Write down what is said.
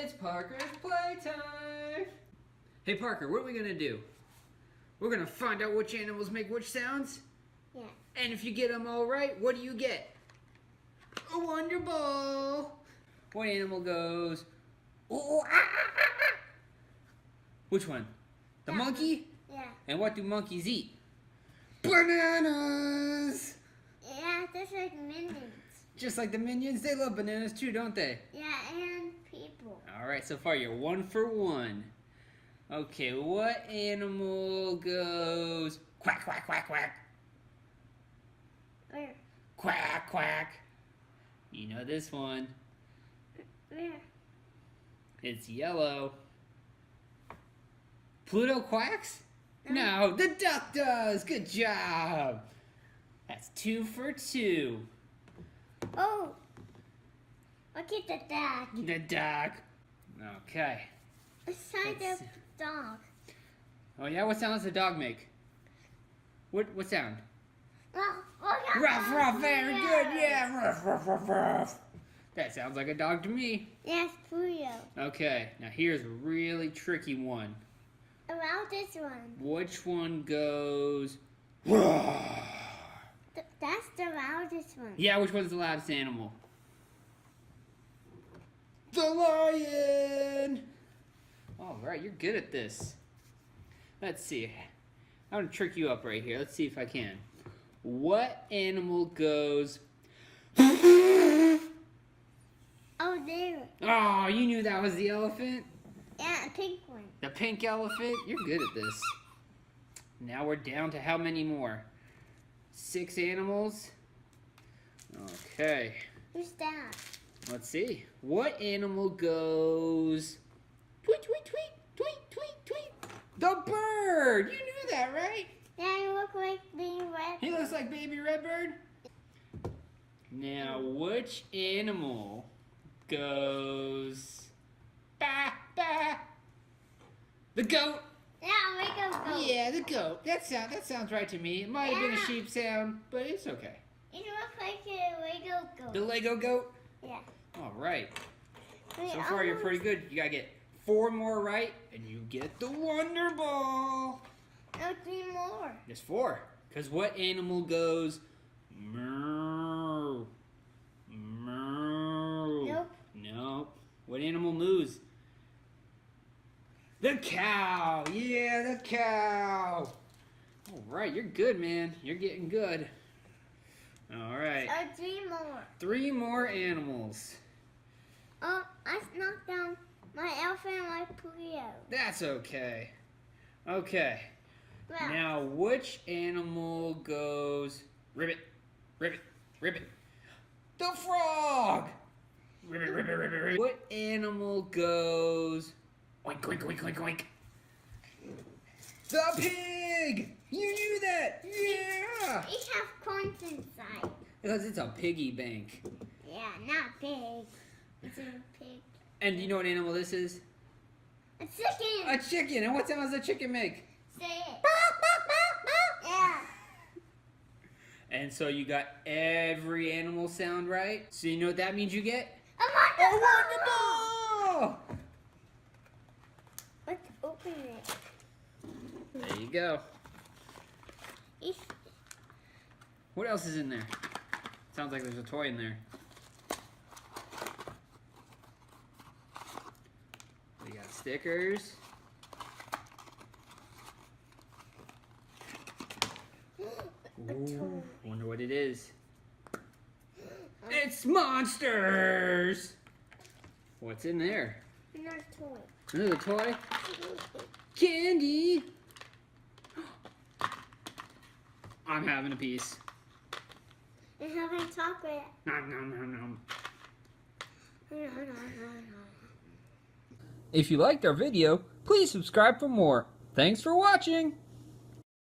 It's Parker's playtime! Hey Parker, what are we gonna do? We're gonna find out which animals make which sounds? Yeah. And if you get them all right, what do you get? A Wonderball! What animal goes, ooh, ah, ah, ah, ah? Which one? The monkey? Yeah. And what do monkeys eat? Bananas! Yeah, just like minions. Just like the minions, they love bananas too, don't they? Yeah, and people. Alright, so far you're 1 for 1. Okay, what animal goes quack, quack, quack, quack? Where? Quack, quack. You know this one. Where? It's yellow. Pluto quacks? No, the duck does. Good job. That's 2 for 2. Oh! Look at the dog. The duck. Okay. Beside the dog. Oh yeah, what sound does the dog make? What sound? Ruff, ruff, very good, yeah, ruff, ruff, ruff, ruff. That sounds like a dog to me. Yes, Pluto. Okay, now here's a really tricky one. Around this one. Which one goes? That's the loudest one. Yeah, which one's the loudest animal? The lion! All right, you're good at this. Let's see. I'm gonna trick you up right here. Let's see if I can. What animal goes? Oh, there. Oh, you knew that was the elephant? Yeah, a pink one. The pink elephant? You're good at this. Now we're down to how many more? 6 animals? Okay. Who's that? Let's see. What animal goes? Tweet, tweet, tweet, tweet, tweet, tweet. The bird! You knew that, right? Yeah, you look like Baby Red. He looks like Baby Redbird. Now, which animal goes? Bah, bah. The goat. Yeah, make a goat. Yeah, the goat. That sounds right to me. It might have been a sheep sound, but it's okay. You look like a Lego goat. The Lego goat? Yeah. All right. Wait, So far, you're pretty good. You gotta get 4 more right, and you get the Wonderball. No, 3 more. There's 4. Because what animal goes? Meow. Meow. Nope. Nope. What animal moves? The cow. Yeah, the cow. All right, you're good, man. You're getting good. All right. 3 more. 3 more animals. Oh, I knocked down my elephant and my Pluto. That's okay. Okay. Well, Now, which animal goes ribbit, ribbit, ribbit? The frog! Ribbit, ribbit, ribbit, ribbit. What animal goes oink, oink, oink, oink, oink? The pig! You knew that! Yeah! we have coins inside. Because it's a piggy bank. Yeah, not pig. It's a pig. And do you know what animal this is? A chicken. A chicken! And what sound does a chicken make? Say it. Yeah. And so you got every animal sound right. So you know what that means you get? A Wonderball! Let's open it. There you go. What else is in there? Sounds like there's a toy in there. We got stickers. Ooh, wonder what it is. It's monsters! What's in there? Another toy. Another toy? Candy! I'm having a piece. And having chocolate. Nom, nom, nom, nom. No. If you liked our video, please subscribe for more. Thanks for watching!